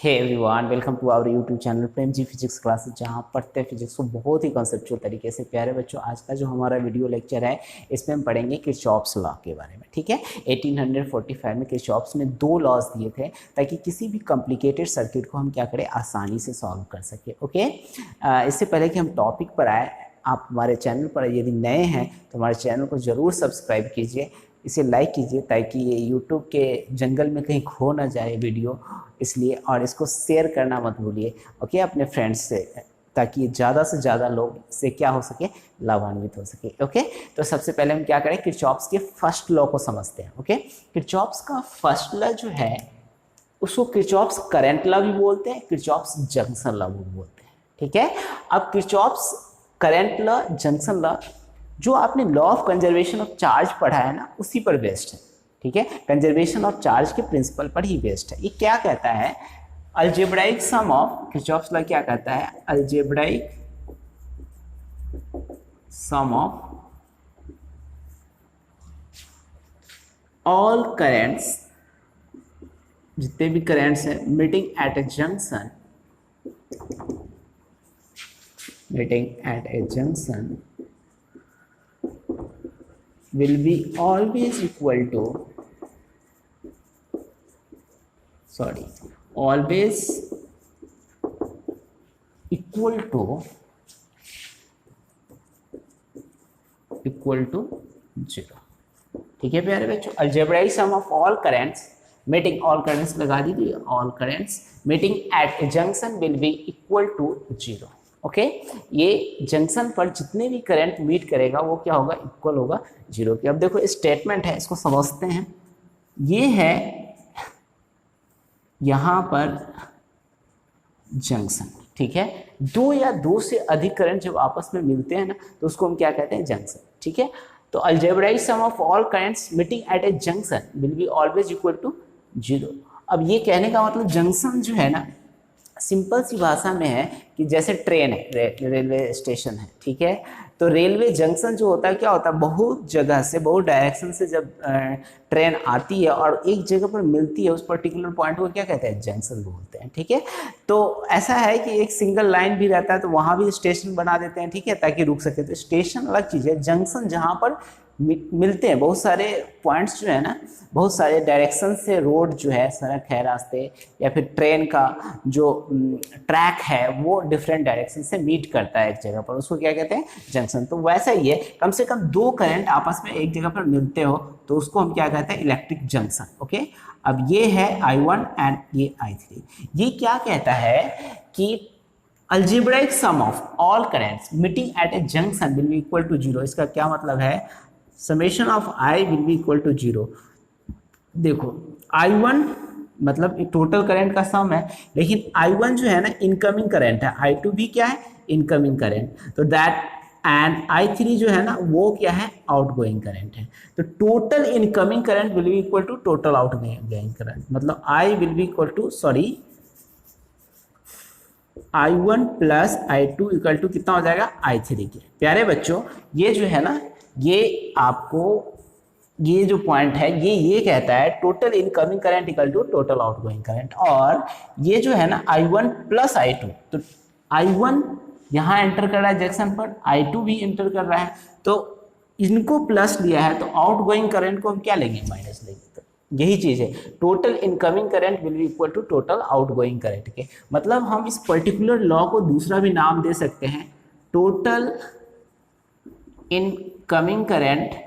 Hey everyone, welcome to our YouTube channel Prem ji physics classes, जहां पढ़ते हैं फिजिक्स को बहुत ही कॉन्सेप्चुअल तरीके से। प्यारे बच्चों, आज का जो हमारा वीडियो लेक्चर है इसमें हम पढ़ेंगे किरचॉफ्स लॉ के बारे में। ठीक है, 1845 में किरचॉफ्स ने 2 लॉज दिए थे ताकि किसी भी कॉम्प्लिकेटेड सर्किट को हम क्या करें, आसानी से सॉल्व कर सके। ओके, इससे पहले कि हम टॉपिक पर आए, आप हमारे चैनल पर यदि नए हैं तो हमारे चैनल को ज़रूर सब्सक्राइब कीजिए, इसे लाइक कीजिए ताकि ये यूट्यूब के जंगल में कहीं खो ना जाए वीडियो, इसलिए। और इसको शेयर करना मत भूलिए, ओके, अपने फ्रेंड्स से, ताकि ज़्यादा से ज़्यादा लोग से क्या हो सके, लाभान्वित हो सके। ओके, तो सबसे पहले हम क्या करें, किरचॉफ्स के फर्स्ट लॉ को समझते हैं। ओके, किरचॉफ्स का फर्स्ट लॉ जो है उसको किरचॉफ्स करंट लॉ भी बोलते हैं, किरचॉफ्स जंक्शन लॉ भी बोलते हैं। ठीक है, अब Kirchhoff's current law, junction law, जो आपने law of conservation of charge पढ़ा है ना, उसी पर बेस्ड है। ठीक है, कंजर्वेशन ऑफ चार्ज के प्रिंसिपल पर ही बेस्ड है। ये क्या कहता है, algebraic sum of, Kirchhoff's law क्या कहता है, algebraic sum of all currents, जितने भी करेंट्स हैं meeting at a junction, meeting at a junction will be always equal to, always equal to 0। ठीक है प्यारे बच्चों, algebraic sum of all currents meeting, all currents लगा दीजिए, all currents meeting at a junction will be equal to 0। Okay, ये junction पर जितने भी करंट मीट करेगा वो क्या होगा, इक्वल होगा 0 के। अब देखो स्टेटमेंट है, इसको समझते हैं। ये है यहां पर जंक्शन, ठीक है, 2 या 2 से अधिक करंट जब आपस में मिलते हैं ना, तो उसको हम क्या कहते हैं, जंक्शन। ठीक है, तो algebraic sum of all currents meeting at a junction will be always equal to 0। अब ये कहने का मतलब जंक्शन जो है ना, सिंपल सी भाषा में है कि जैसे ट्रेन है, रेलवे स्टेशन है, ठीक है, तो रेलवे जंक्शन जो होता है क्या होता है, बहुत जगह से, बहुत डायरेक्शन से जब ट्रेन आती है और एक जगह पर मिलती है, उस पर्टिकुलर पॉइंट को क्या कहते हैं, जंक्शन बोलते हैं। ठीक है, तो ऐसा है कि एक सिंगल लाइन भी रहता है तो वहाँ भी स्टेशन बना देते हैं, ठीक है, ताकि रुक सके। तो स्टेशन अलग चीज़ है, जंक्शन जहाँ पर मिलते हैं बहुत सारे पॉइंट्स जो है ना, बहुत सारे डायरेक्शन से रोड जो है, सड़क है, रास्ते, या फिर ट्रेन का जो ट्रैक है वो डिफरेंट डायरेक्शन से मीट करता है एक जगह पर, उसको क्या कहते हैं, जंक्शन। तो वैसा ही है, कम से कम 2 करंट आपस में एक जगह पर मिलते हो तो उसको हम क्या कहते हैं, इलेक्ट्रिक जंक्शन। ओके, अब ये है I1 एंड ये I3। ये क्या कहता है कि algebraic sum of all currents meeting at a junction will be equal to 0। इसका क्या मतलब है, summation of I will be equal to 0। देखो I1 मतलब टोटल करंट का सम है, लेकिन I1 जो है ना इनकमिंग करंट है, I2 भी क्या है, इनकमिंग करंट, तो दैट एंड I3 जो है ना वो क्या है, आउटगोइंग करंट है। तो total incoming current will be equal to total outgoing current, मतलब I will be equal to I1 plus I2 equal to कितना हो जाएगा, I3 के। प्यारे बच्चों, ये जो है ना, ये आपको ये जो पॉइंट है ये कहता है total incoming current equal to total outgoing current, और ये जो है ना I1 प्लस I2, तो I1 यहाँ एंटर कर रहा है जंक्शन पर, I2 भी एंटर कर रहा है, तो इनको प्लस लिया है तो आउटगोइंग करंट को हम क्या लेंगे, माइनस लेंगे। तो यही चीज है, total incoming current will be equal to total outgoing current के। मतलब हम इस पर्टिकुलर लॉ को दूसरा भी नाम दे सकते हैं, total incoming current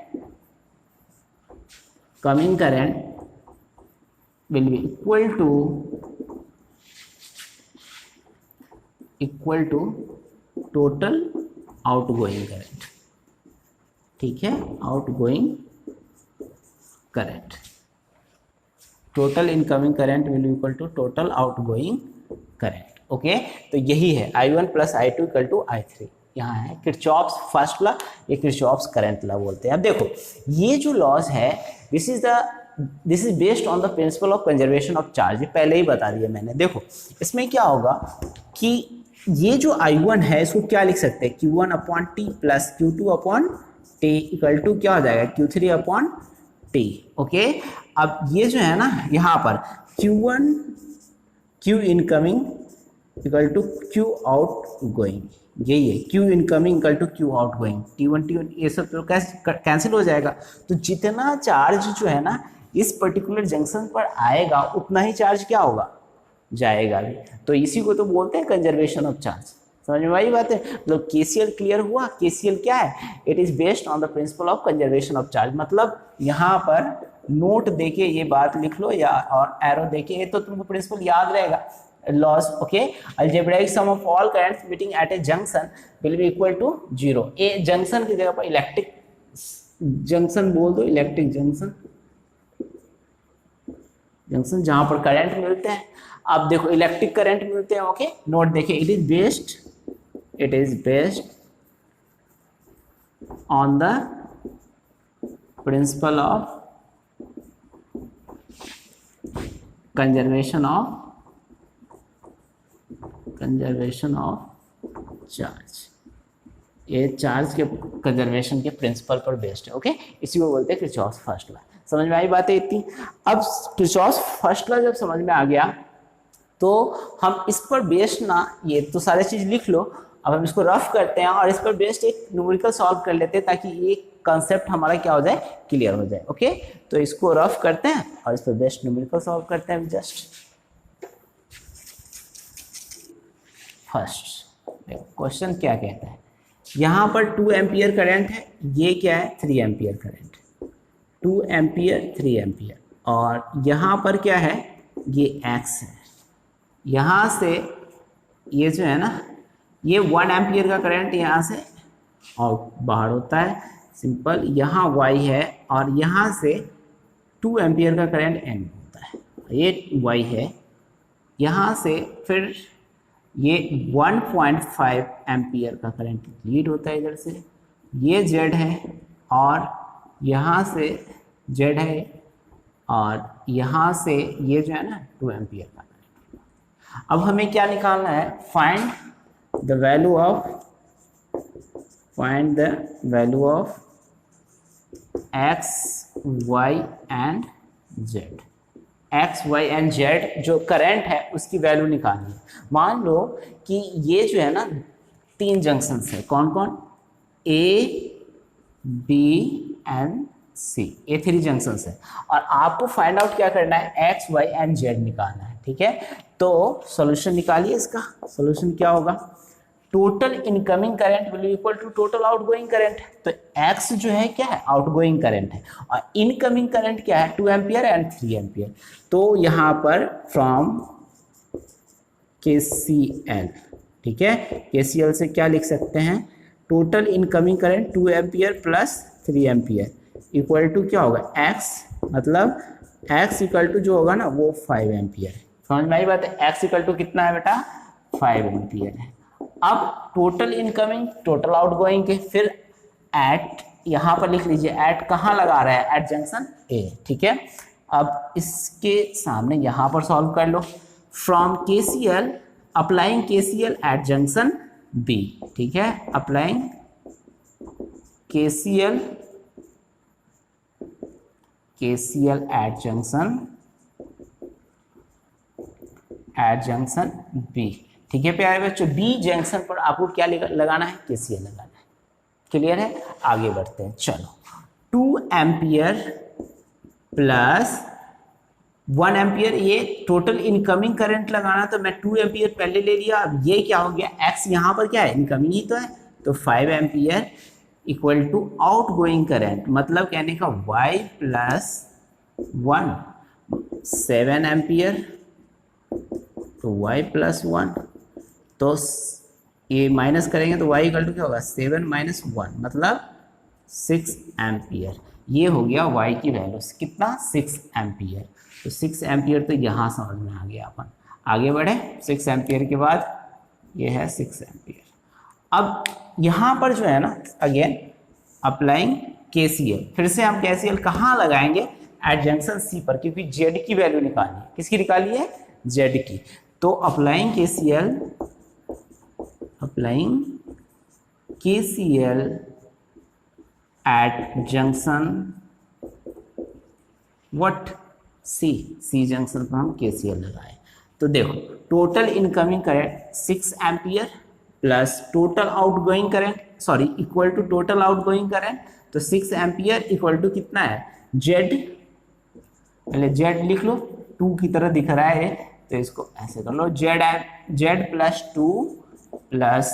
will be equal to total outgoing current। ठीक है, outgoing current, total incoming current will be equal to total outgoing current. Okay, तो यही है I1 plus I2 equal to I3। यहाँ है किरचॉफ्स फर्स्ट लॉ, ये Kirchhoff's current law बोलते हैं। अब देखो ये जो लॉज है, this is based on the principle of conservation of charge, पहले ही बता दिया मैंने। देखो इसमें क्या होगा कि ये जो I1 है इसको क्या लिख सकते हैं, Q1 upon T plus Q2 upon T equal to क्या हो जाएगा, Q3 अपॉन टी। ओके, अब ये जो है ना यहाँ पर Q1 Q incoming equal to Q outgoing, यही है Q incoming equal to Q outgoing, T1 ये सब तो कैंसिल हो जाएगा। तो जितना चार्ज जो है ना इस पर्टिकुलर जंक्शन पर आएगा उतना ही चार्ज क्या होगा, जाएगा भी। तो इसी को तो बोलते हैं कंजर्वेशन ऑफ चार्ज। समझ में आई बात है, मतलब केसीएल क्लियर हुआ। केसीएल क्या है, it is based on the principle of conservation of charge. मतलब यहाँ पर नोट देके ये बात लिख लो या और एरो देके, ये तो तुमको प्रिंसिपल याद रहेगा। Laws okay, algebraic sum of all currents meeting at a junction will be equal to 0। A junction की जगह पर इलेक्ट्रिक जंक्शन बोल दो, इलेक्ट्रिक जंक्शन, जंक्शन जहां पर करंट मिलते हैं। अब देखो इलेक्ट्रिक करंट मिलते हैं, ओके नोट देखिए, it is based on the principle of conservation of charge. ये चार्ज के कंजर्वेशन के प्रिंसिपल पर बेस्ड है, ओके इसी को बोलते हैं किरचॉफ फर्स्ट लॉ। समझ में आई बातें इतनी। अब किरचॉफ फर्स्ट लॉ जब समझ में आ गया तो हम इस पर बेस्ड ना, ये तो सारे चीज लिख लो, अब हम इसको रफ करते हैं और इस पर बेस्ड एक न्यूमेरिकल सॉल्व कर लेते हैं ताकि ये कंसेप्ट हमारा क्या हो जाए, क्लियर हो जाए। ओके तो इसको रफ करते हैं और इस पर बेस्ड न्यूमेरिकल सॉल्व करते हैं। जस्ट फर्स्ट क्वेश्चन क्या कहता है, यहाँ पर 2 एम्पियर करंट है, ये क्या है 3 एम्पियर करंट, 2 एम्पियर 3 एम्पियर, और यहाँ पर क्या है ये एक्स है। यहाँ से ये जो है ना ये 1 एम्पियर का करंट यहाँ से आउट बाहर होता है, सिंपल। यहाँ y है और यहाँ से 2 एम्पियर का करंट एन होता है, ये y है। यहाँ से फिर ये 1.5 एम्पियर का करंट लीड होता है इधर से, ये z है और यहाँ से z है और यहाँ से ये जो है ना 2 एम्पियर का करंट। अब हमें क्या निकालना है, find the value of x, y and z। X Y and Z जो करंट है उसकी वैल्यू निकालनी है। मान लो कि ये जो है ना 3 जंक्शन है, कौन कौन, ए बी एंड सी, ये 3 जंक्शन है और आपको फाइंड आउट क्या करना है, एक्स वाई एंड जेड निकालना है। ठीक है तो सॉल्यूशन निकालिए, इसका सॉल्यूशन क्या होगा, total incoming current will be equal to total outgoing current. तो एक्स जो है क्या है, आउटगोइंग करंट है और इनकमिंग करंट क्या है 2 एम्पियर एंड 3 एम्पियर। तो यहाँ पर फ्रॉम KCL, ठीक है KCL से क्या लिख सकते हैं, total incoming current 2 ampere plus 3 ampere equal to क्या होगा x, मतलब x इक्वल टू जो होगा ना वो 5 एम्पियर है। समझ में आई बात है, x इक्वल टू कितना है बेटा 5 एम्पियर है। अब टोटल इनकमिंग टोटल आउटगोइंग के फिर एट यहाँ पर लिख लीजिए, एट कहाँ लगा रहा है, एट जंक्शन ए। ठीक है अब इसके सामने यहाँ पर सॉल्व कर लो, from KCL applying KCL at junction B. ठीक है applying KCL at junction B. ठीक है प्यारे बच्चों, बी जंक्शन पर आपको क्या लगाना है, KCL लगाना है। क्लियर है, आगे बढ़ते हैं। चलो 2 एम्पियर प्लस 1 एम्पियर, ये टोटल इनकमिंग करंट लगाना, तो मैं 2 एम्पियर पहले ले लिया। अब ये क्या हो गया, एक्स यहाँ पर क्या है इनकमिंग ही तो है, तो 5 ampere equal to outgoing current, मतलब कहने का y प्लस 1 7 एम्पियर, तो y प्लस 1, तो ये माइनस करेंगे तो y इक्वल टू क्या होगा 7 माइनस 1 मतलब 6 एम्पियर। ये हो गया y की वैल्यू कितना 6 एम्पियर। तो 6 एम्पियर तो यहाँ समझ में आ गया। अपन आगे बढ़े, 6 एम्पियर के बाद ये है 6 एम्पियर। अब यहाँ पर जो है ना अगेन अप्लाइंग KCL, फिर से हम KCL कहाँ लगाएंगे, एट जंक्शन सी पर, क्योंकि Z की वैल्यू निकालनी है। किसकी निकाली है, Z की। तो applying KCL at junction what C junction पर हम KCL लगाए, तो देखो total incoming current 6 ampere plus total outgoing current, sorry equal to total outgoing current, तो 6 एम्पियर इक्वल टू कितना है जेड, पहले जेड लिख लो, 2 की तरह दिख रहा है तो इसको ऐसे कर लो, जेड प्लस 2 प्लस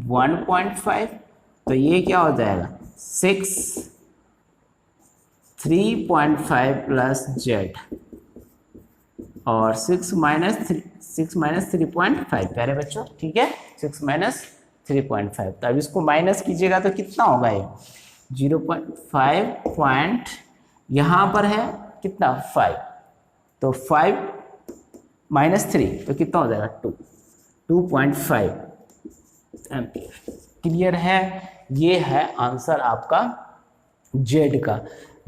1.5, तो ये क्या हो जाएगा 6 3.5 प्लस जेड और 6 माइनस 3.5 प्यारे बच्चों, ठीक है 6 माइनस 3.5, तो अब इसको माइनस कीजिएगा तो कितना होगा ये 0.5 पॉइंट, यहाँ पर है कितना 5, तो 5 माइनस 3 तो कितना हो जाएगा 2.5 एम्पियर। क्लियर है, ये है आंसर आपका जेड का।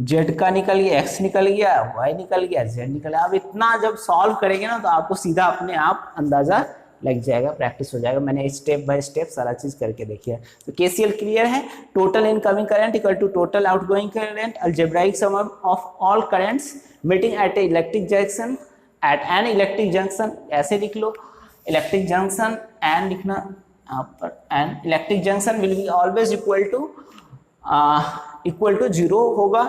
जेड का निकल गया, एक्स निकल गया, वाई निकल गया, जेड निकल गया। अब इतना जब सॉल्व करेंगे ना तो आपको सीधा अपने आप अंदाजा लग जाएगा, प्रैक्टिस हो जाएगा। मैंने स्टेप बाय स्टेप सारा चीज करके देखी है। तो केसीएल क्लियर है, total incoming current equal to total outgoing current, algebraic sum of all currents meeting at a electric junction, at an electric junction, ऐसे लिख लो इलेक्ट्रिक जंक्शन एन लिखना यहाँ पर, an electric junction will be always equal to 0 होगा,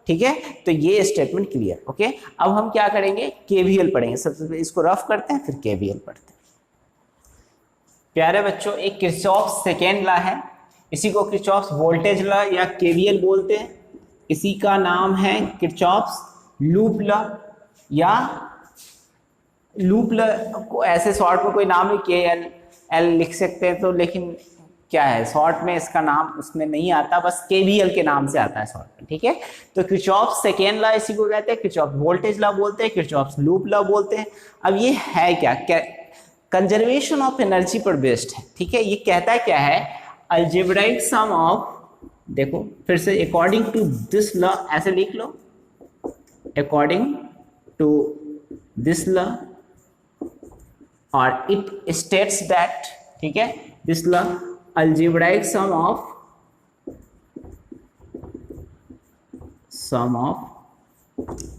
ठीक है। तो ये स्टेटमेंट क्लियर, ओके। अब हम क्या करेंगे, केवीएल पढ़ेंगे। सबसे पहले इसको रफ करते हैं फिर केवीएल पढ़ते हैं। प्यारे बच्चों, एक किरचॉफ सेकेंड लॉ है, इसी को किरचॉफ वोल्टेज लॉ या केवीएल बोलते हैं। इसी का नाम है किरचॉफ लूप लॉ, या लूप लॉ को ऐसे शॉर्ट में कोई नाम नहीं, KLL लिख सकते हैं, तो लेकिन क्या है शॉर्ट में इसका नाम उसमें नहीं आता, बस केवीएल के नाम से आता है शॉर्ट में, ठीक है। तो किरचॉफ सेकेंड लॉ इसी को कहते हैं, किरचॉफ वोल्टेज लॉ बोलते हैं, किरचॉफ लूप लॉ बोलते हैं। अब ये है क्या, कंजर्वेशन ऑफ एनर्जी पर बेस्ड है, ठीक है। ये कहता है क्या है, अलजेब्राइक सम ऑफ, देखो फिर से अकॉर्डिंग टू दिस लॉ ऐसे लिख लो, अकॉर्डिंग टू दिस लॉ, और इट स्टेट्स दैट, ठीक है, this law algebraic sum of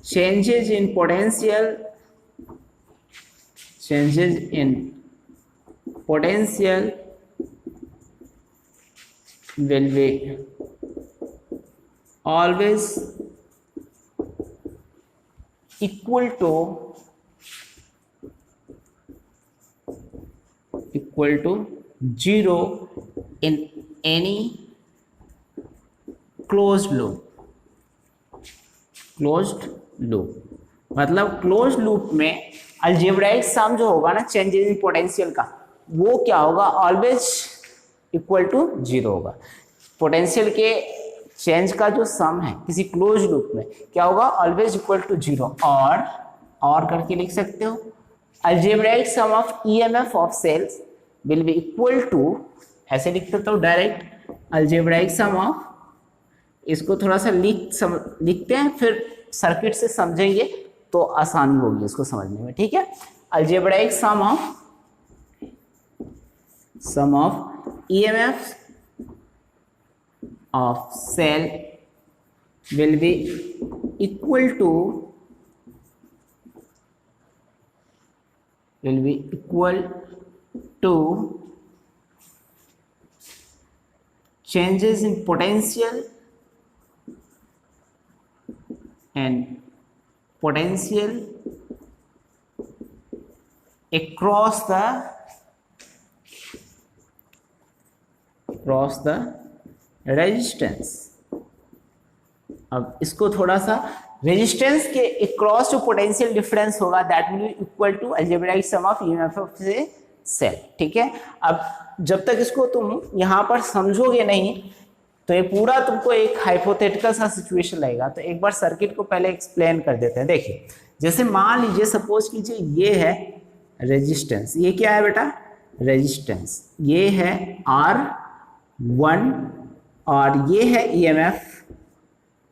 changes in potential will be always equal to 0 in any closed loop। मतलब closed loop में अलजेब्राइक सम जो होगा ना चेंजेस इन पोटेंशियल का, वो क्या होगा, ऑलवेज इक्वल टू 0 होगा। पोटेंशियल के चेंज का जो सम है किसी क्लोज्ड लूप में क्या होगा, ऑलवेज इक्वल टू 0। और करके लिख सकते हो, algebraic sum of EMF of cells will be equal to, ऐसे लिख सकते हो डायरेक्ट, अलजेब्राइक सम ऑफ, इसको थोड़ा सा लिखते हैं फिर सर्किट से समझेंगे तो आसानी होगी इसको समझने में, ठीक है। Algebraic sum of EMF of cell will be equal to changes in potential across the resistance। अब इसको थोड़ा सा रेजिस्टेंस के अक्रॉस जो पोटेंशियल डिफरेंस होगा that will be equal to algebraic sum of EMF of cell, ठीक है। अब जब तक इसको तुम यहाँ पर समझोगे नहीं तो ये पूरा तुमको एक हाइपोथेटिकल सा सिचुएशन लगेगा। तो एक बार सर्किट को पहले एक्सप्लेन कर देते हैं। देखिए, जैसे मान लीजिए सपोज कीजिए ये है रेजिस्टेंस, ये क्या है बेटा रेजिस्टेंस, ये है R1 और ये है EMF,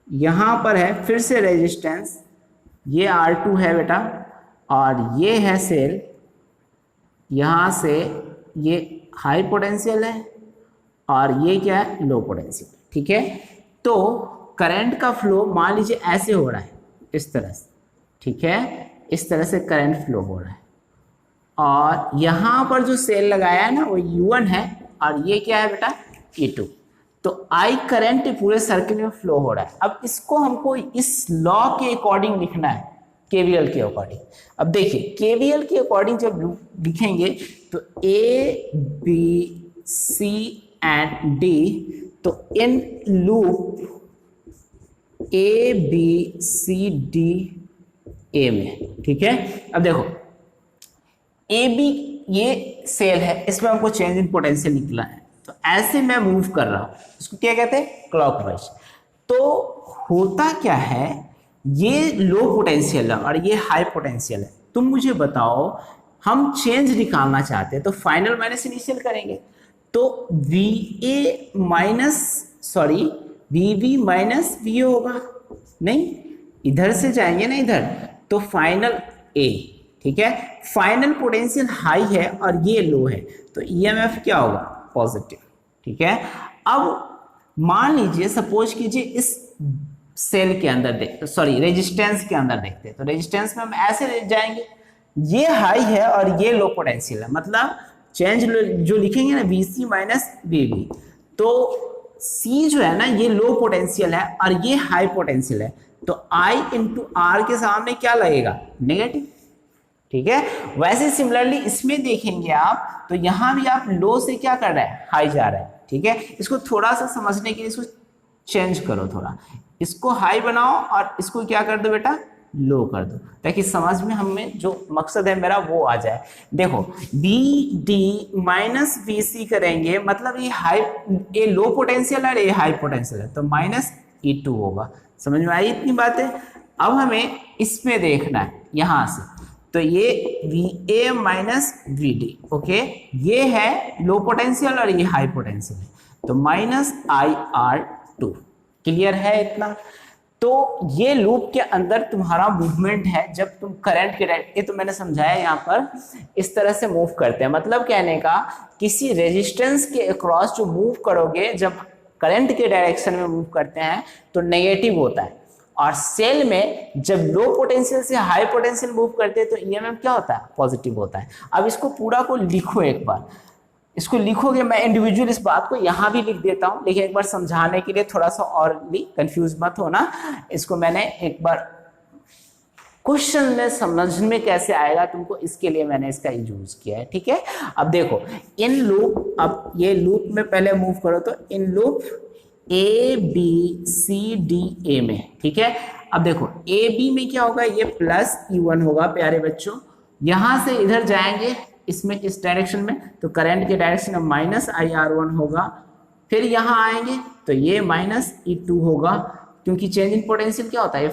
यहाँ पर है फिर से रेजिस्टेंस, ये R2 है बेटा, और ये है सेल, यहाँ से ये हाई पोटेंशियल है और ये क्या है लो पोटेंशियल, ठीक है। तो करंट का फ्लो मान लीजिए ऐसे हो रहा है, इस तरह से, ठीक है, इस तरह से करंट फ्लो हो रहा है। और यहाँ पर जो सेल लगाया है ना वो U1 है और ये क्या है बेटा E2। तो I करंट पूरे सर्किल में फ्लो हो रहा है। अब इसको हमको इस लॉ के अकॉर्डिंग लिखना है, केवीएल के अकॉर्डिंग। अब देखिए केवीएल के अकॉर्डिंग जब लिखेंगे तो A B C and D, तो in loop A B C D A में, ठीक है। अब देखो ए बी ये सेल है, इसमें हमको चेंज इन पोटेंशियल निकला है, तो ऐसे मैं मूव कर रहा हूं, इसको क्या कहते हैं क्लॉकवाइज। तो होता क्या है, ये लो पोटेंशियल है और ये हाई पोटेंशियल है। तुम मुझे बताओ, हम चेंज निकालना चाहते हैं तो फाइनल माइनस इनिशियल करेंगे, तो वी बी माइनस वी होगा, नहीं इधर से जाएंगे ना इधर, तो फाइनल ए, ठीक है। फाइनल पोटेंशियल हाई है और ये लो है, तो ईएमएफ क्या होगा पॉजिटिव, ठीक है। अब मान लीजिए सपोज कीजिए इस सेल के अंदर रेजिस्टेंस के अंदर देखते हैं, तो रेजिस्टेंस में हम ऐसे जाएंगे, ये हाई है और ये लो पोटेंशियल है, मतलब चेंज जो लिखेंगे ना वीसी माइनस वीबी, तो सी जो है ना ये लो पोटेंशियल है और ये हाई पोटेंशियल है, तो आई इंटू आर के सामने क्या लगेगा नेगेटिव, ठीक है। वैसे सिमिलरली इसमें देखेंगे आप, तो यहां भी आप लो से क्या कर रहे हैं हाई जा रहे हैं, ठीक है। इसको थोड़ा सा समझने के लिए इसको चेंज करो, थोड़ा इसको हाई बनाओ और इसको क्या कर दो बेटा लो कर दो, ताकि समझ में हमें जो मकसद है मेरा वो आ जाए। देखो B D minus B C करेंगे, मतलब ये लो पोटेंशियल है, ये हाई पोटेंशियल है, तो माइनस E2 होगा। समझ में आई इतनी बातें। अब हमें इसमें देखना है यहां से, तो ये VA माइनस VD, ओके, ये है लो पोटेंशियल और ये हाई पोटेंशियल है, तो माइनस IR2। क्लियर है इतना। तो ये लूप के अंदर तुम्हारा मूवमेंट है, जब तुम करंट के ये तो मैंने समझाया यहाँ पर इस तरह से मूव करते हैं, मतलब कहने का किसी रेजिस्टेंस के अक्रॉस जो मूव करोगे, जब करंट के डायरेक्शन में मूव करते हैं तो नेगेटिव होता है, और सेल में जब लो पोटेंशियल से हाई पोटेंशियल मूव करते हैं तो ईएमएफ क्या होता है पॉजिटिव होता है। अब इसको पूरा को लिखो, एक बार इसको लिखोगे, मैं इंडिविजुअल इस बात को यहाँ भी लिख देता हूँ, लेकिन एक बार समझाने के लिए थोड़ा सा और भी कंफ्यूज मत होना। इसको मैंने एक बार क्वेश्चन में समझ में कैसे आएगा तुमको, इसके लिए मैंने इसका यूज किया है, ठीक है। अब देखो इन लूप, अब ये लूप में पहले मूव करो, तो in loop A B C D A में, ठीक है। अब देखो ए बी में क्या होगा, ये प्लस E1 होगा प्यारे बच्चों, यहां से इधर जाएंगे इसमें इस डायरेक्शन में, तो करंट के डायरेक्शन में माइनस IR1 होगा, फिर यहाँ आएंगे तो ये माइनस E2 होगा, क्योंकि चेंज इन पोटेंशियल क्या होता है,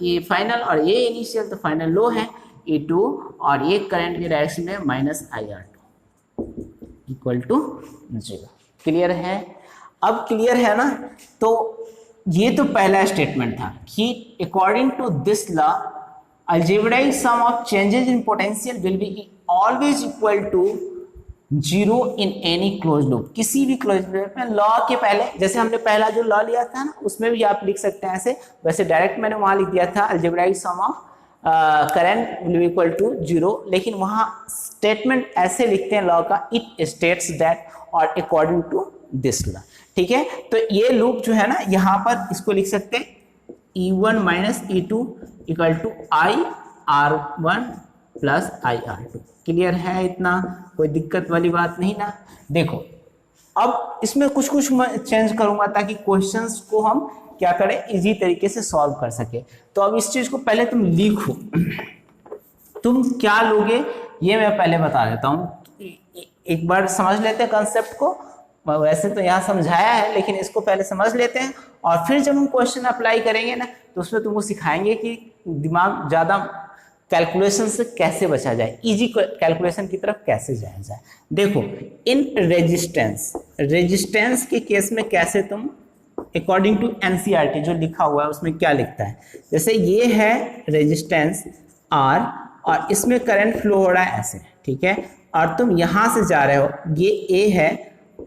ये फाइनल और ये इनिशियल, तो फाइनल लो है E2, और ये करंट के डायरेक्शन में minus IR2 equal to 0। Clear है। अब क्लियर है ना। तो ये तो पहला स्टेटमेंट था कि according to this law algebraic sum of changes in potential will be always equal to 0 in any closed loop। किसी भी क्लोज लूप में लॉ के पहले, जैसे हमने पहला जो लॉ लिया था ना, उसमें भी आप लिख सकते हैं ऐसे, वैसे डायरेक्ट मैंने वहां लिख दिया था algebraic sum of current will be equal to 0, लेकिन वहां स्टेटमेंट ऐसे लिखते हैं लॉ का, it states that or according to this law, ठीक है। तो ये लूप जो है ना, यहाँ पर इसको लिख सकते हैं E1 minus E2 equal to IR1 plus IR2। Clear है इतना, कोई दिक्कत वाली बात नहीं ना। देखो अब इसमें कुछ कुछ मैं चेंज करूंगा ताकि क्वेश्चंस को हम क्या करें इजी तरीके से सॉल्व कर सके। तो अब इस चीज को पहले तुम लिखो, तुम क्या लोगे ये मैं पहले बता देता हूँ। एक बार समझ लेते हैं कंसेप्ट को, वैसे तो यहाँ समझाया है लेकिन इसको पहले समझ लेते हैं, और फिर जब हम क्वेश्चन अप्लाई करेंगे ना तो उसमें तुमको सिखाएंगे कि दिमाग ज़्यादा कैलकुलेशन से कैसे बचा जाए, इजी कैलकुलेशन की तरफ कैसे जाया जाए। देखो इन रेजिस्टेंस के केस में कैसे तुम अकॉर्डिंग टू एनसीईआरटी जो लिखा हुआ है उसमें क्या लिखता है, जैसे ये है रेजिस्टेंस R और इसमें करंट फ्लो हो रहा है ऐसे, ठीक है, और तुम यहाँ से जा रहे हो, ये A है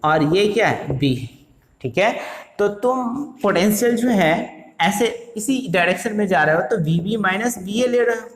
और ये क्या है B है, ठीक है। तो तुम पोटेंशियल जो है ऐसे इसी डायरेक्शन में जा रहे हो, तो VB माइनस VA ले रहे हो,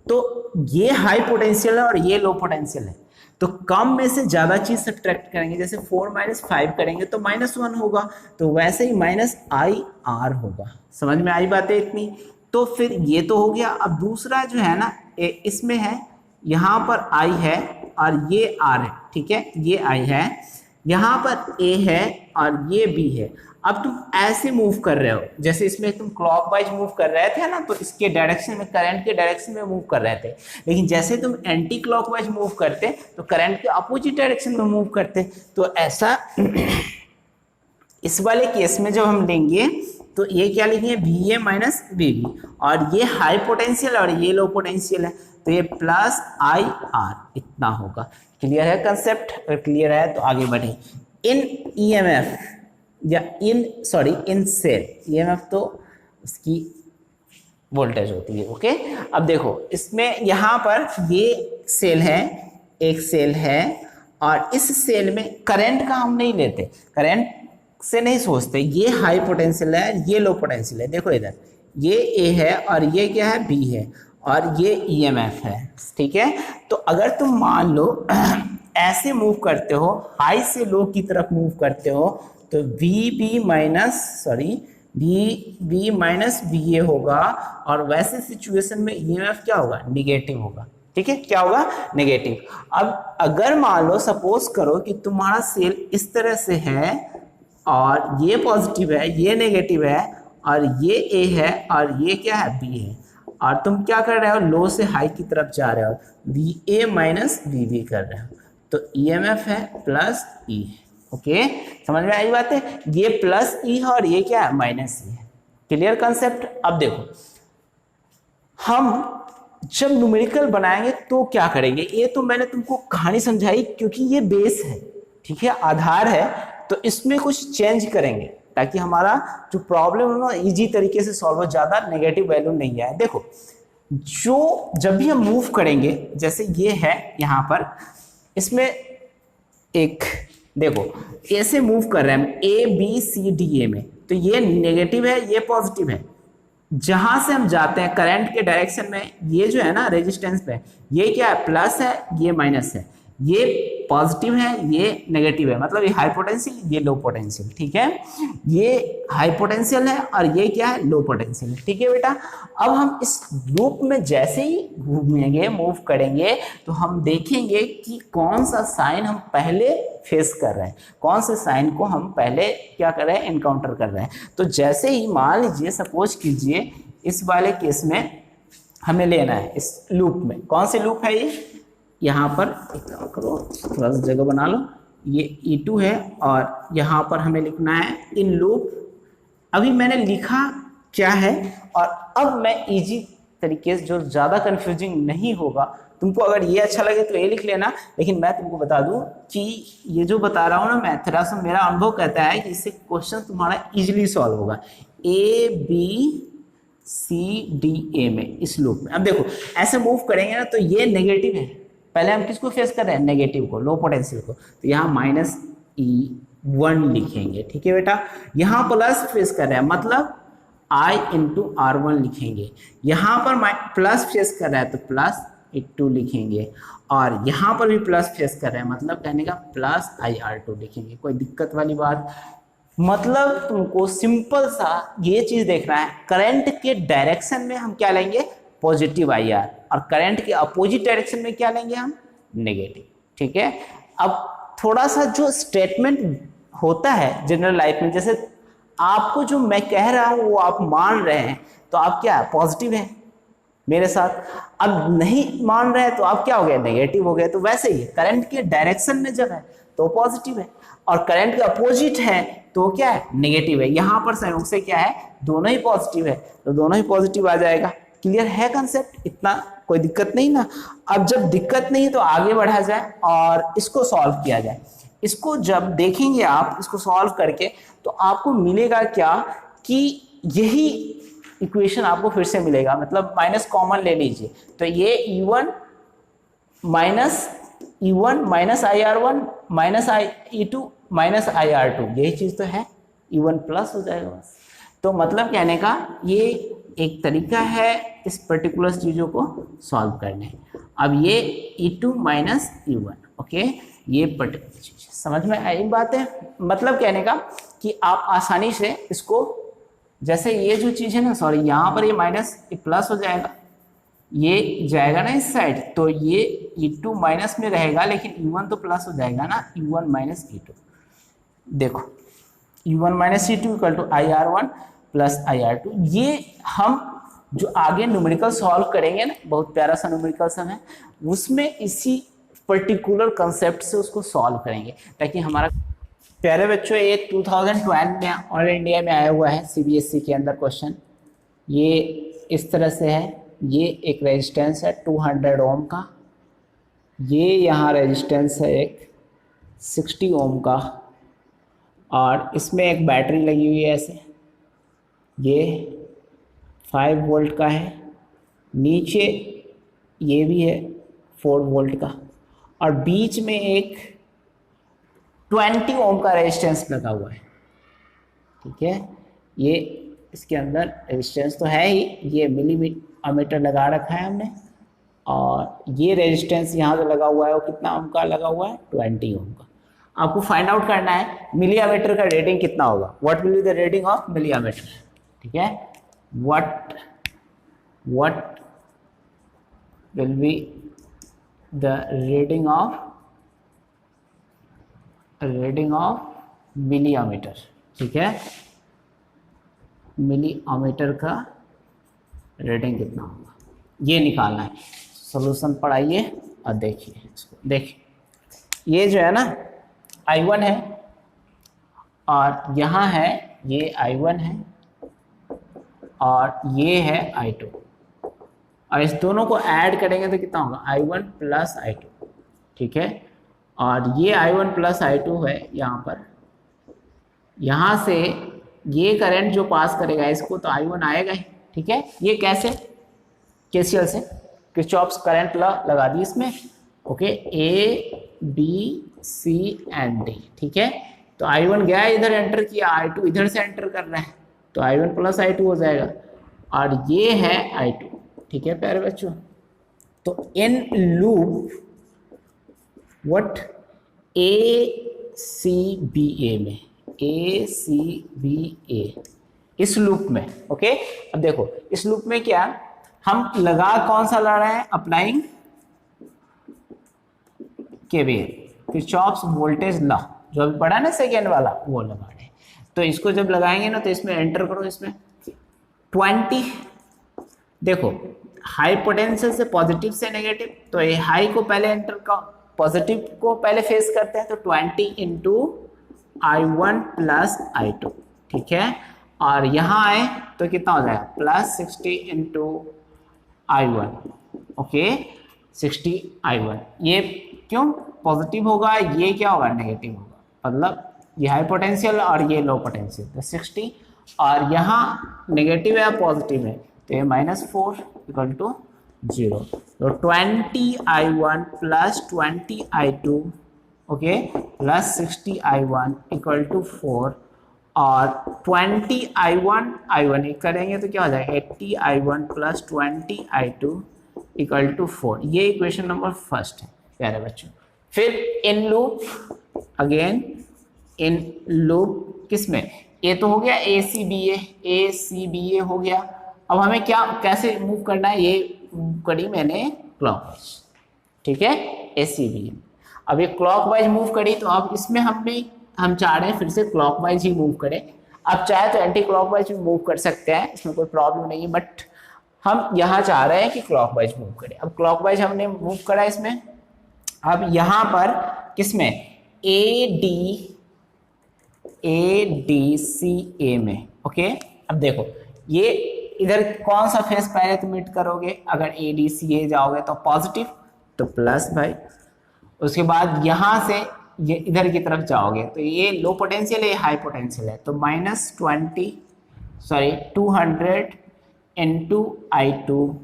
तो ये हाई पोटेंशियल है और ये लो पोटेंशियल है, तो कम में से ज्यादा चीज सब्ट्रैक्ट करेंगे, जैसे 4 - 5 करेंगे तो -1 होगा, तो वैसे ही -IR होगा। समझ में आई बातें इतनी? तो फिर ये तो हो गया। अब दूसरा जो है ना, इसमें है यहाँ पर I है और ये R है, ठीक है, ये I है, यहाँ पर A है और ये B है। अब तुम ऐसे मूव कर रहे हो, जैसे इसमें तुम क्लॉकवाइज मूव कर रहे थे ना, तो इसके डायरेक्शन में, करंट के डायरेक्शन में मूव कर रहे थे, लेकिन जैसे तुम एंटी क्लॉकवाइज मूव करते तो करंट के अपोजिट डायरेक्शन में मूव करते। तो ऐसा इस वाले केस में जब हम लेंगे तो ये क्या लिखेंगे, VA - VB, और ये हाई पोटेंशियल और ये लो पोटेंशियल है, तो ये +IR इतना होगा। क्लियर है कंसेप्ट? अगर क्लियर है तो आगे बढ़े। इन EMF या इन सेल, EMF तो उसकी वोल्टेज होती है, ओके। अब देखो इसमें यहाँ पर ये सेल है, एक सेल है, और इस सेल में करंट का हम नहीं लेते, करंट से नहीं सोचते, ये हाई पोटेंशियल है, ये लो पोटेंशियल है। देखो इधर ये A है और ये क्या है, B है, और ये EMF है, ठीक है। तो अगर तुम मान लो ऐसे मूव करते हो, हाई से लो की तरफ मूव करते हो, तो VB - VA होगा, और वैसे सिचुएशन में EMF क्या होगा, निगेटिव होगा, ठीक है, क्या होगा, नेगेटिव। अब अगर मान लो सपोज करो कि तुम्हारा सेल इस तरह से है और ये पॉजिटिव है, ये नेगेटिव है, और ये A है और ये क्या है, B है, और तुम क्या कर रहे हो, लो से हाई की तरफ जा रहे हो, VA - VB कर रहे हो, तो EMF है +E, ओके। समझ में आई बात है? ये +E है और ये क्या है, -E है। Clear concept? अब देखो हम जब न्यूमेरिकल बनाएंगे तो क्या करेंगे, ये तो मैंने तुमको कहानी समझाई क्योंकि ये बेस है, ठीक है, आधार है, तो इसमें कुछ चेंज करेंगे ताकि हमारा जो प्रॉब्लम है ना इजी तरीके से सॉल्व हो, ज्यादा नेगेटिव वैल्यू नहीं आए। देखो जो जब भी हम मूव करेंगे, जैसे ये है यहाँ पर, इसमें एक देखो ऐसे मूव कर रहे हैं हम ABCDA में, तो ये नेगेटिव है, ये पॉजिटिव है। जहां से हम जाते हैं करंट के डायरेक्शन में, ये जो है ना रेजिस्टेंस पे, ये क्या है, प्लस है, ये माइनस है, ये पॉजिटिव है, ये नेगेटिव है, मतलब ये हाई पोटेंशियल, ये लो पोटेंशियल, ठीक है, ये हाई पोटेंशियल है और ये क्या है, लो पोटेंशियल, ठीक है बेटा। अब हम इस लूप में जैसे ही घूमेंगे, मूव करेंगे, तो हम देखेंगे कि कौन सा साइन हम पहले फेस कर रहे हैं, कौन से साइन को हम पहले क्या कर रहे हैं, एनकाउंटर कर रहे हैं। तो जैसे ही मान लीजिए, सपोज कीजिए इस वाले केस में हमें लेना है, इस लूप में, कौन सी लूप है ये, यहाँ पर एक काम करो, थोड़ा सा जगह बना लो, ये E2 है और यहाँ पर हमें लिखना है इन लूप। अभी मैंने लिखा क्या है, और अब मैं इजी तरीके से, जो ज़्यादा कंफ्यूजिंग नहीं होगा, तुमको अगर ये अच्छा लगे तो ये लिख लेना, लेकिन मैं तुमको बता दूं कि ये जो बता रहा हूँ ना मैं, थोड़ा सा मेरा अनुभव कहता है कि इससे क्वेश्चन तुम्हारा इजीली सॉल्व होगा। ABCDA में, इस लूप में अब देखो ऐसे मूव करेंगे ना, तो ये नेगेटिव है, पहले हम किसको फेस कर रहे हैं, नेगेटिव को, लो पोटेंशियल को, तो यहाँ -E1 लिखेंगे, ठीक है बेटा। यहाँ प्लस फेस कर रहे हैं, मतलब I × R1 लिखेंगे, यहाँ पर प्लस फेस कर रहा है तो +E2 लिखेंगे, और यहाँ पर भी प्लस फेस कर रहे हैं, मतलब कहने का +IR2 लिखेंगे। कोई दिक्कत वाली बात, मतलब तुमको सिंपल सा ये चीज देखना है, करंट के डायरेक्शन में हम क्या लेंगे, पॉजिटिव IR, और करंट के अपोजिट डायरेक्शन में क्या लेंगे हम, नेगेटिव, ठीक है। अब थोड़ा सा जो स्टेटमेंट होता है जनरल लाइफ में, जैसे आपको जो मैं कह रहा हूं वो आप मान रहे हैं, तो आप क्या पॉजिटिव है मेरे साथ, अब नहीं मान रहे हैं तो आप क्या हो गए, नेगेटिव हो गए। तो वैसे ही करंट के डायरेक्शन में जब है तो पॉजिटिव है, और करंट के अपोजिट है तो क्या है, नेगेटिव है। यहाँ पर संयोग से क्या है, दोनों ही पॉजिटिव है, तो दोनों ही पॉजिटिव आ जाएगा। क्लियर है कंसेप्ट? इतना कोई दिक्कत नहीं ना। अब जब दिक्कत नहीं है तो आगे बढ़ा जाए और इसको सॉल्व किया जाए। इसको जब देखेंगे आप, इसको सॉल्व करके, तो आपको मिलेगा क्या कि यही इक्वेशन आपको फिर से मिलेगा, मतलब माइनस कॉमन ले लीजिए, तो ये E1 minus IR1 minus E2 minus IR2, यही चीज तो है, E1 प्लस हो जाएगा बस। तो मतलब कहने का ये एक तरीका है इस पर्टिकुलर चीज़ों को सॉल्व करने। अब ये E2 माइनस E1, ओके, ये पर्टिकुलर चीज़ समझ में आई बात है। मतलब कहने का कि आप आसानी से इसको, जैसे ये जो चीज़ है ना, सॉरी यहाँ पर ये माइनस ये प्लस हो जाएगा, ये जाएगा ना इस साइड, तो ये E2 माइनस में रहेगा, लेकिन E1 तो प्लस हो जाएगा ना, E1 माइनस E2। देखो E1 minus E2 equal to IR1 plus IR2। ये हम जो आगे न्यूमेरिकल सॉल्व करेंगे ना, बहुत प्यारा सा न्यूमेरिकल सम है, उसमें इसी पर्टिकुलर कंसेप्ट से उसको सॉल्व करेंगे, ताकि हमारा प्यारे बच्चों ये 2012 में ऑल इंडिया में आया हुआ है CBSE के अंदर क्वेश्चन। ये इस तरह से है, ये एक रेजिस्टेंस है 200 ओम का, ये यहाँ रेजिस्टेंस है एक 60 ओम का, और इसमें एक बैटरी लगी हुई है ऐसे, ये 5 वोल्ट का है, नीचे ये भी है 4 वोल्ट का, और बीच में एक 20 ओम का रेजिस्टेंस लगा हुआ है। ठीक है, ये इसके अंदर रेजिस्टेंस तो है ही, ये मिलीमीटर लगा रखा है हमने, और ये रेजिस्टेंस यहाँ से लगा हुआ है वो कितना ओम का लगा हुआ है, 20 ओम का। आपको फाइंड आउट करना है मिलीमीटर का रेटिंग कितना होगा, what will be the rating of millimetre. ठीक है, what will be the rating of millimetre. ठीक है, मिलीमीटर का रेटिंग कितना होगा ये निकालना है। सॉल्यूशन पढ़ाइए और देखिए इसको, देखिए ये जो है ना I1 है, और यहाँ है ये I1 है, और ये है I2, और इस दोनों को ऐड करेंगे तो कितना होगा, I1 प्लस I2। ठीक है, और ये I1 प्लस I2 है यहाँ पर, यहाँ से ये करंट जो पास करेगा इसको तो I1 आएगा ही। ठीक है, ये कैसे, KCL से किरचॉफ्स करंट लॉ लगा दी इसमें। Okay, A B C and D। ठीक है, तो I1 गया इधर एंटर किया, I2 इधर से एंटर कर रहा है, तो I1 प्लस I2 हो जाएगा, और ये है I2। ठीक है प्यारे बच्चों, तो इन लूप व्हाट ACBA में, ACBA इस लूप में। ओके, अब देखो इस लूप में क्या हम लगा, कौन सा ला रहे हैं, applying KVL, Kirchhoff's voltage law, जो अभी पढ़ा ना सेकेंड वाला, वो लगा रहे हैं। तो इसको जब लगाएंगे ना, तो इसमें एंटर करो, इसमें 20, देखो हाई पोटेंशियल से पॉजिटिव से नेगेटिव, तो ये हाई को पहले एंटर का, पॉजिटिव को पहले फेस करते हैं, तो 20 इंटू I1 प्लस I2। ठीक है, और यहाँ आए तो कितना हो जाएगा, plus 60 into I1। Okay, 60 I1, ये क्यों पॉजिटिव होगा, ये क्या होगा, नेगेटिव होगा, मतलब ये हाई पोटेंशियल और ये लो पोटेंशियल, तो 60, और यहाँ नेगेटिव है पॉजिटिव है, तो ये -4 इक्वल टू 0। तो 20 I1 plus 20 I2, okay, plus 60 I1 equal to 4, और 20 I1 एक करेंगे तो क्या हो जाएगा, 80 I1 plus 20 I2 equal to 4। ये इक्वेशन नंबर फर्स्ट है प्यारे बच्चों। फिर in loop, again in loop किसमें, ये तो हो गया ACBA हो गया। अब हमें क्या कैसे मूव करना है, ये मूव करी मैंने क्लॉकवाइज। ठीक है, ACBA, अब ये क्लॉकवाइज मूव करी, तो अब इसमें हम चाह रहे हैं फिर से क्लॉकवाइज ही मूव करें। आप चाहे तो एंटी क्लॉकवाइज भी मूव कर सकते हैं, इसमें कोई प्रॉब्लम नहीं है, बट हम यहाँ चाह रहे हैं कि क्लॉकवाइज मूव करें। अब क्लॉकवाइज हमने मूव करा इसमें, अब यहाँ पर किसमें, ADCA में। ओके, अब देखो ये इधर कौन सा फेस पहले तुम मीट करोगे, अगर ADCA जाओगे तो पॉजिटिव, तो प्लस भाई, उसके बाद यहाँ से ये इधर की तरफ जाओगे तो ये लो पोटेंशियल है, ये हाई पोटेंशियल है, तो -200 इंटू I2,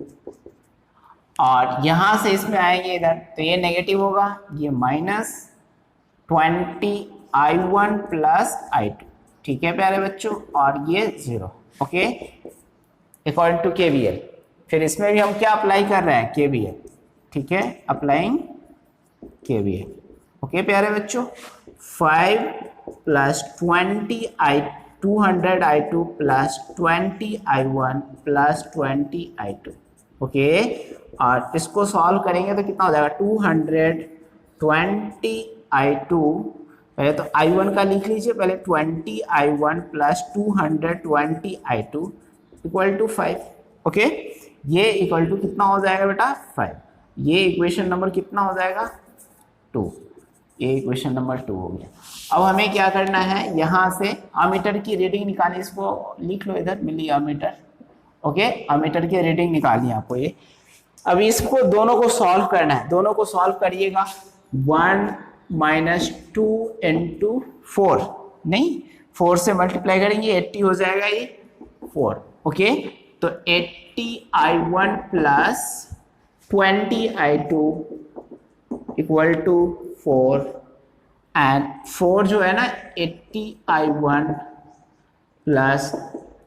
और यहाँ से इसमें आएंगे इधर, तो ये नेगेटिव होगा, ये -20 I1 प्लस I2। ठीक है प्यारे बच्चों, और ये 0। Okay, according to KVL। फिर इसमें भी हम क्या अप्लाई कर रहे हैं, KVL, ठीक है, अप्लाइंग KVL। ओके प्यारे बच्चों, 5 plus 200I2 plus 20I1 plus 20I2। Okay, और इसको सॉल्व करेंगे तो कितना हो जाएगा, 220I2, पहले तो I1 का लिख लीजिए, पहले 20I1 plus 220I2 equal to 5। Okay, ये इक्वल टू कितना हो जाएगा बेटा, 5। ये इक्वेशन नंबर कितना हो जाएगा, 2। ये इक्वेशन नंबर 2 हो गया। अब हमें क्या करना है, यहाँ से अमीटर की रीडिंग निकाली, इसको लिख लो इधर, मिली अमीटर। ओके, अमीटर की रीडिंग निकाली आपको ये। अब इसको दोनों को सॉल्व करना है, दोनों को सॉल्व करिएगा। 1 माइनस 2 इंटू 4, नहीं 4 से मल्टीप्लाई करेंगे 80 हो जाएगा ये 4। ओके, तो 80I1 plus 20I2 equal to 4, and 4 जो है ना 80I1 plus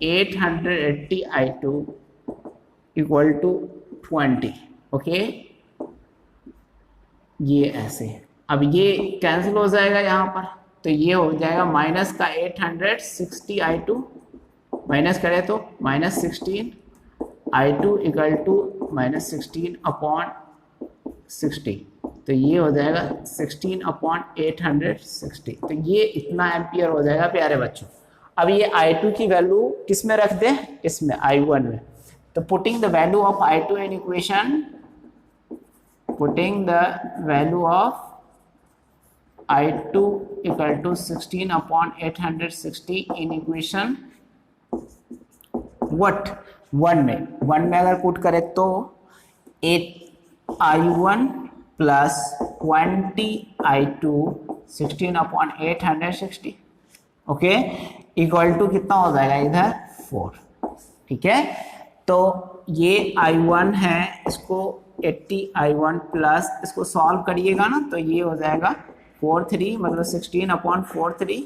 880I2 equal to 20। Okay, ये ऐसे, अब ये कैंसिल हो जाएगा यहाँ पर, तो ये हो जाएगा माइनस का 860I2, माइनस करें तो minus 16I2 equal to minus 16 upon 60, तो ये हो जाएगा 16 अपॉन 860। तो ये इतना एम्पियर हो जाएगा प्यारे बच्चों। अब ये I2 की वैल्यू किस में रख दें, इसमें I1 में। तो putting the value of I2 in equation, putting the value of I2 equal to 16 upon 860 in equation what, 1 में अगर पुट करें तो 8I1 plus 20I2 16 upon 860। Okay, equal to कितना हो जाएगा इधर 4। ठीक है, तो ये I1 है, इसको 80I1 प्लस इसको सॉल्व करिएगा ना, तो ये हो जाएगा 43, मतलब 16 अपॉन 43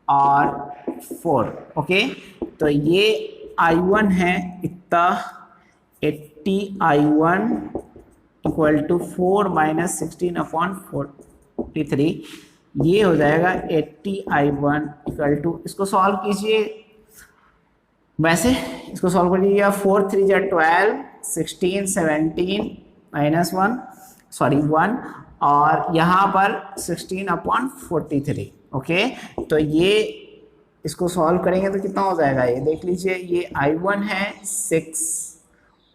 और 4। ओके, तो ये I1 है इतना, 80I1 equal to 4 minus 16 upon 43, ये हो जाएगा 80I1 इक्वल टू, इसको सॉल्व कीजिए, वैसे इसको सॉल्व करिएगा, 4 3 जा 12, 16 17 माइनस 1 और यहाँ पर 16 अपॉन 43। ओके, तो ये इसको सॉल्व करेंगे तो कितना हो जाएगा, ये देख लीजिए, ये I1 है 6,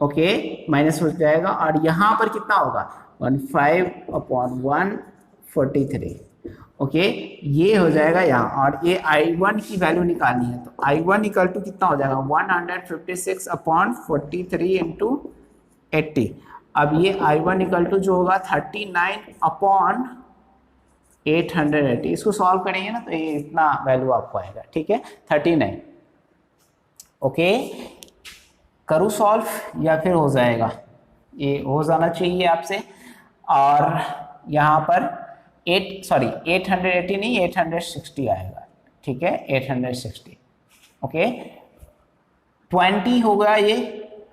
ओके, माइनस हो जाएगा, और यहाँ पर कितना होगा 15 अपॉन 143। ओके, ये हो जाएगा यहाँ, और ये I1 की वैल्यू निकालनी है, तो I1 इक्वल टू कितना हो जाएगा 156 अपॉन 43 इंटू 80। अब ये I1 इक्वल टू जो होगा 39 अपॉन 880, इसको सॉल्व करेंगे ना तो ये इतना वैल्यू आपको आएगा। ठीक है, 39। ओके, करूँ सॉल्व या फिर हो जाएगा, ये हो जाना चाहिए आपसे। और यहाँ पर 880 नहीं 860 आएगा। ठीक है, 860। ओके, 20 होगा ये,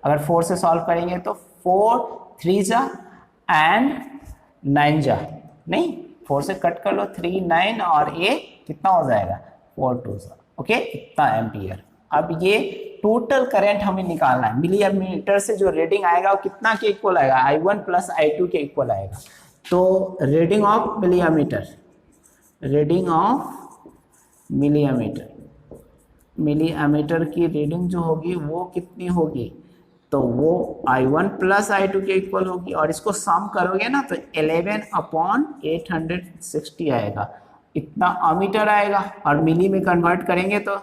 अगर 4 से सॉल्व करेंगे तो 4 3 जा एंड 9 जा, नहीं 4 से कट कर लो, 3 9 और ये कितना हो जाएगा 4 2 जा। ओके, इतना एम्पियर। अब ये टोटल करंट हमें निकालना है, मिली एमीटर से जो रीडिंग आएगा वो कितना के इक्वल आएगा, I1 प्लस I2 के इक्वल आएगा। तो reading of milliammeter, reading of milliammeter की रीडिंग जो होगी वो कितनी होगी, तो वो I1 प्लस I2 के इक्वल होगी, और इसको सम करोगे ना तो 11 अपॉन 860 आएगा, इतना अमीटर आएगा। और मिली में कन्वर्ट करेंगे तो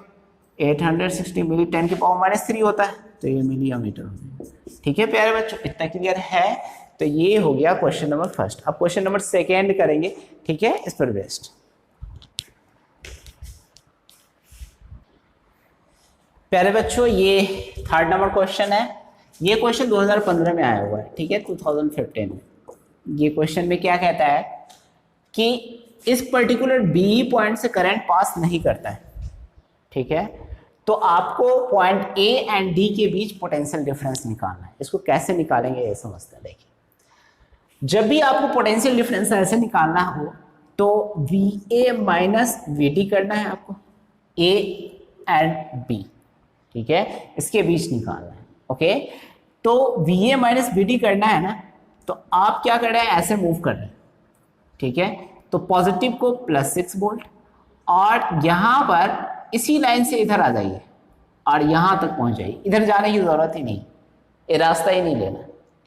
860 मिली 10 की पावर -3 होता है, तो ये मिली अमीटर हो गया। ठीक है प्यारे बच्चों, इतना क्लियर है। तो ये हो गया क्वेश्चन नंबर फर्स्ट। अब क्वेश्चन नंबर सेकेंड करेंगे। ठीक है, इस पर बेस्ड। प्यारे बच्चों, ये थर्ड नंबर क्वेश्चन है। ये क्वेश्चन 2015 में आया हुआ है। ठीक है, 2015 में। ये क्वेश्चन में क्या कहता है कि इस पर्टिकुलर बी पॉइंट से करंट पास नहीं करता है। ठीक है, तो आपको पॉइंट ए एंड डी के बीच पोटेंशियल डिफरेंस निकालना है। इसको कैसे निकालेंगे ये समझते हैं। देखिए, जब भी आपको पोटेंशियल डिफरेंस ऐसे निकालना हो तो VA माइनस VD करना है आपको, A एंड B, ठीक है, इसके बीच निकालना है। ओके, तो VA माइनस VD करना है ना, तो आप क्या कर रहे हैं, ऐसे मूव कर रहे हैं, ठीक है। तो पॉजिटिव को +6 वोल्ट और यहाँ पर इसी लाइन से इधर आ जाइए और यहाँ तक पहुँच जाइए, इधर जाने की ज़रूरत ही नहीं, ये रास्ता ही नहीं लेना,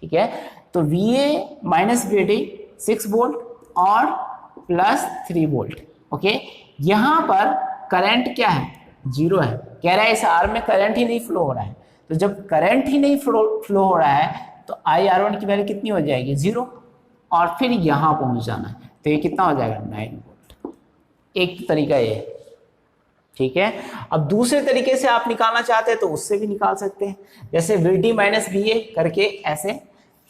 ठीक है। तो VA माइनस VD 6 वोल्ट और +3 वोल्ट। ओके, यहाँ पर करंट क्या है, 0 है। कह रहा है इस आर्म में करंट ही नहीं फ्लो हो रहा है, तो जब करंट ही नहीं फ्लो हो रहा है तो IR1 की वैल्यू कितनी हो जाएगी, 0, और फिर यहाँ पहुँच जाना है, तो ये कितना हो जाएगा, 9 वोल्ट। एक तरीका ये है, ठीक है। अब दूसरे तरीके से आप निकालना चाहते हैं तो उससे भी निकाल सकते हैं, जैसे VD माइनस VA करके ऐसे,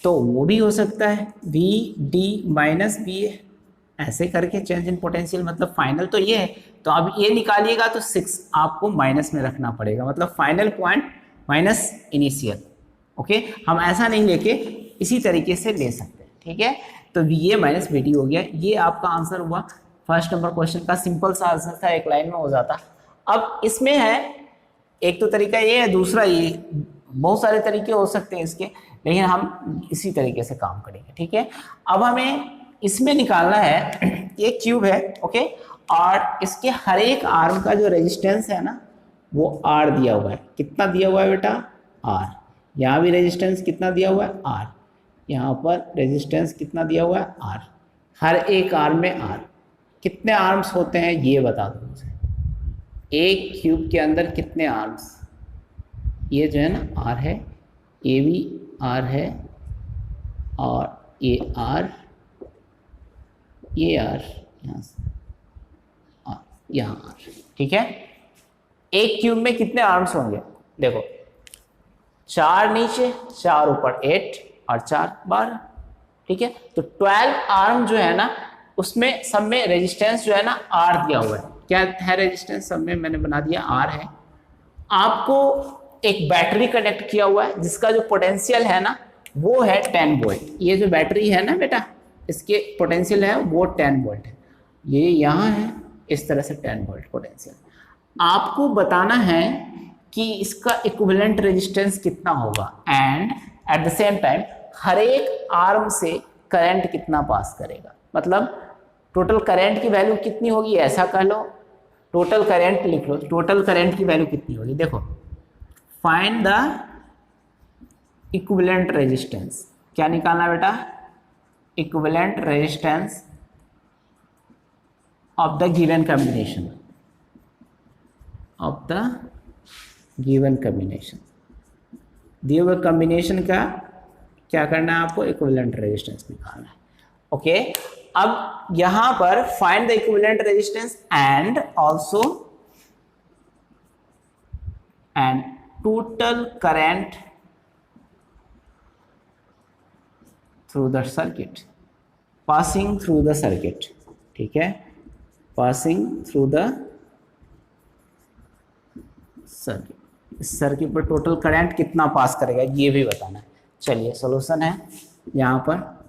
तो वो भी हो सकता है, VD माइनस VA ऐसे करके चेंज इन पोटेंशियल, मतलब फाइनल तो ये है। तो अब ये निकालिएगा तो 6 आपको माइनस में रखना पड़ेगा, मतलब final point minus initial. Okay, हम ऐसा नहीं लेके इसी तरीके से ले सकते हैं, ठीक है। तो VA माइनस VD हो गया, ये आपका आंसर हुआ फर्स्ट नंबर क्वेश्चन का। सिंपल सा आंसर था, एक लाइन में हो जाता। अब इसमें है, एक तो तरीका ये है, दूसरा ये, बहुत सारे तरीके हो सकते हैं इसके, लेकिन हम इसी तरीके से काम करेंगे, ठीक है। अब हमें इसमें निकालना है, ये क्यूब है, ओके, और इसके हर एक आर्म का जो रेजिस्टेंस है ना, वो R दिया हुआ है। कितना दिया हुआ है बेटा, R। यहाँ भी रेजिस्टेंस कितना दिया हुआ है, R। यहाँ पर रेजिस्टेंस कितना दिया हुआ है, R। हर एक आर्म में R। कितने आर्म्स होते हैं ये बता दो मुझे, एक क्यूब के अंदर कितने आर्म्स, ये जो है ना R है, ये भी R है, और ये R, ये R, यहाँ से R, यहाँ R, ठीक है। एक क्यूब में कितने आर्म्स होंगे, देखो 4 नीचे 4 ऊपर, 8 और 4 12, ठीक है। तो 12 आर्म जो है ना, उसमें सब में रेजिस्टेंस जो है ना R दिया हुआ है। क्या है रेजिस्टेंस, सब में मैंने बना दिया R है। आपको एक बैटरी कनेक्ट किया हुआ है जिसका जो पोटेंशियल है ना वो है 10 वोल्ट। ये जो बैटरी है ना बेटा, इसके पोटेंशियल है वो 10 वोल्ट है। ये यहाँ है, इस तरह से 10 वोल्ट पोटेंशियल। आपको बताना है कि इसका इक्विवेलेंट रेजिस्टेंस कितना होगा and at the same time हर एक आर्म से करंट कितना पास करेगा, मतलब टोटल करंट की वैल्यू कितनी होगी, ऐसा कह लो। टोटल करंट लिख लो, टोटल करंट की वैल्यू कितनी होगी। देखो, फाइंड द इक्विवेलेंट रेजिस्टेंस, क्या निकालना बेटा, equivalent resistance of the given combination, of the given combination. दिए हुए कॉम्बिनेशन का क्या करना है आपको, इक्विवेलेंट रेजिस्टेंस निकालना है। ओके, अब यहां पर find the equivalent resistance and also and total current through the circuit, passing through the circuit, ठीक है, पासिंग थ्रू द सर्किट। इस सर्किट पर टोटल करंट कितना पास करेगा ये भी बताना है। चलिए सॉल्यूशन है यहाँ पर,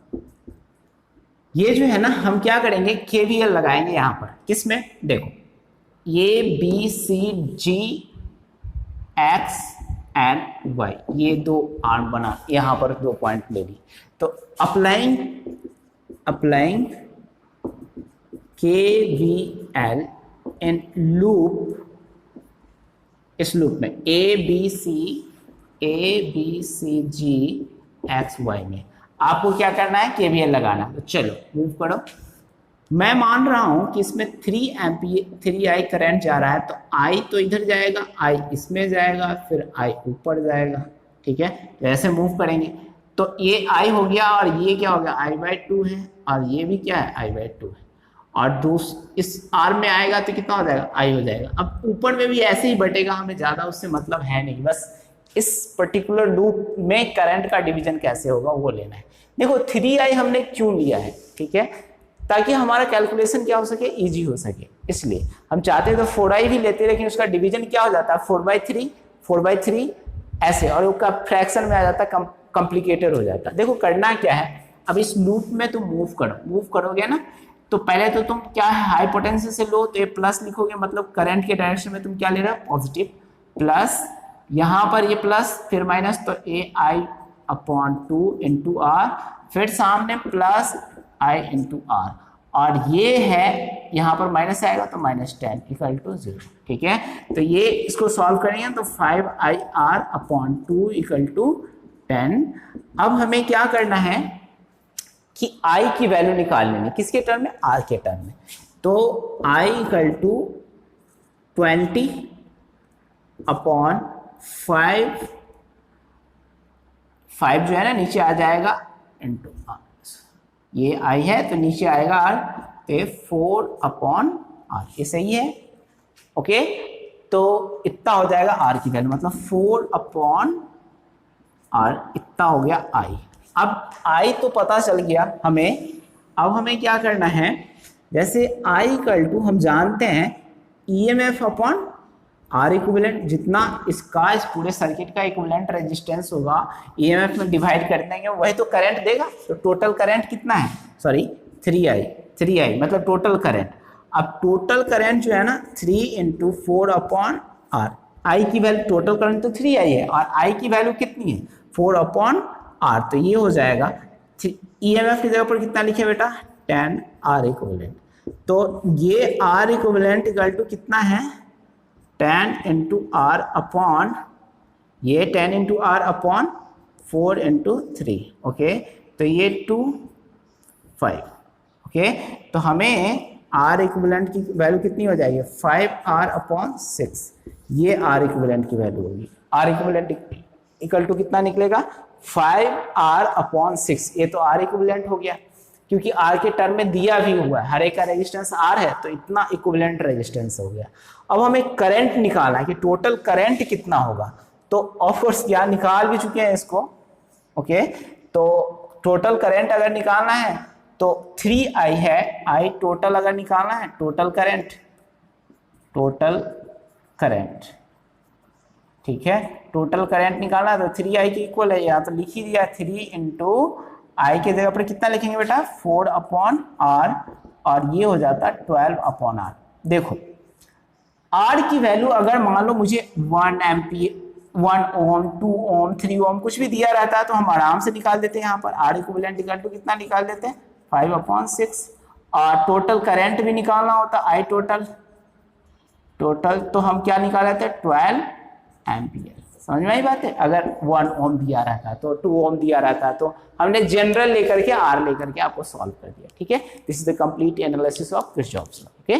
ये जो है ना हम क्या करेंगे, KVL लगाएंगे यहाँ पर, किसमें, देखो A B C G X and Y, ये 2 आर्म बना, यहाँ पर 2 पॉइंट ले ली। तो अप्लाइंग KVL इन लूप, इस लूप में A B C G X Y में आपको क्या करना है, KVL लगाना। तो चलो मूव करो। मैं मान रहा हूं कि इसमें 3I करंट जा रहा है, तो I तो इधर जाएगा, I इसमें जाएगा, फिर I ऊपर जाएगा, ठीक है। तो ऐसे मूव करेंगे तो ये I हो गया और ये क्या हो गया, I/2 है, और ये भी क्या है, I/2 है, और इस R में आएगा तो कितना हो जाएगा, I हो जाएगा। अब ऊपर में भी ऐसे ही बटेगा, हमें ज़्यादा उससे मतलब है नहीं, बस इस पर्टिकुलर लूप में करंट का डिवीजन कैसे होगा वो लेना है। देखो 3I हमने क्यों लिया है, ठीक है, ताकि हमारा कैलकुलेशन क्या हो सके, इजी हो सके। इसलिए हम चाहते तो 4i भी लेते, लेकिन उसका डिवीजन क्या हो जाता है 4/3 ऐसे, और उसका फ्रैक्शन में आ जाता, कॉम्प्लिकेटेड हो जाता। देखो करना क्या है, अब इस लूप में तुम मूव करोगे ना, तो पहले तो तुम क्या है हाई पोटेंशियल से लो, तो ये प्लस लिखोगे, मतलब करंट के डायरेक्शन में तुम क्या ले रहे हो, पॉजिटिव, प्लस यहाँ पर ये प्लस फिर माइनस, तो AI/2 इंटू आर, फिर सामने प्लस I इंटू आर, और ये है यहाँ पर माइनस आएगा तो -10 = 0। ठीक है, तो ये इसको सॉल्व करेंगे तो 5IR/2 = 10। अब हमें क्या करना है कि I की वैल्यू निकाल लेंगे, किसके टर्म में, R के टर्म में। तो I = 20/5, 5 जो है ना नीचे आ जाएगा इंटू R, ये I है तो नीचे आएगा R, तो 4/R, ये सही है। ओके, तो इतना हो जाएगा R की वैल्यू, मतलब 4/R इतना हो गया I। अब I तो पता चल गया हमें, अब हमें क्या करना है, जैसे I = हम जानते हैं EMF/R इक्विवेलेंट, जितना इसका इस पूरे सर्किट का इक्विवेलेंट रेजिस्टेंस होगा EMF में डिवाइड कर देंगे, वही तो करंट देगा। तो टोटल करंट कितना है, सॉरी 3I मतलब टोटल करंट। अब टोटल करंट जो है ना 3 × 4/R, I की वैल्यू, टोटल करंट तो 3I है और I की वैल्यू कितनी है 4/R, तो ये हो जाएगा EMF की जगह पर कितना लिखे बेटा 10R इक्विवेलेंट। तो ये R इक्विवेलेंट = कितना है 10 × R/, ये 10 × R/4 × 3। ओके, तो ये 5। ओके, तो हमें R इक्विवेलेंट की वैल्यू कितनी हो जाएगी 5R/6, ये R इक्विवेलेंट की वैल्यू होगी। R इक्विवेलेंट = कितना निकलेगा 5R/6, ये तो R इक्विवेलेंट हो गया, क्योंकि R के टर्म में दिया भी हुआ है, हर एक का रेजिस्टेंस R है, तो इतना इक्विवेलेंट रेजिस्टेंस हो गया। अब हमें करंट निकालना है कि टोटल करंट कितना होगा, तो ऑफ कोर्स क्या निकाल भी चुके हैं इसको। ओके, तो टोटल करंट अगर निकालना है तो 3I है, I टोटल अगर निकालना है, टोटल करंट, ठीक है, टोटल करंट निकालना है तो 3I के इक्वल है, यहाँ तो लिख ही दिया 3 × I के जगह पर कितना लिखेंगे बेटा 4/R, और ये हो जाता 12/R। देखो R की वैल्यू अगर मान लो मुझे 1 एम्पीयर, 1 ओम, 2 ओम, 3 ओम कुछ भी दिया रहता है तो हम आराम से निकाल देते हैं। यहाँ पर R इक्विवेलेंट = कितना निकाल देते हैं 5/6, और टोटल करंट भी निकालना होता है I टोटल, तो हम क्या निकाल लेते हैं 12 एम्पीयर। समझ में आई बात है, अगर 1 ओम दिया रहता है तो 2 ओम दिया रहता है, तो हमने जनरल लेकर के R लेकर के आपको सॉल्व कर दिया। ठीक है, this is the complete analysis of Kirchhoff's law. Okay.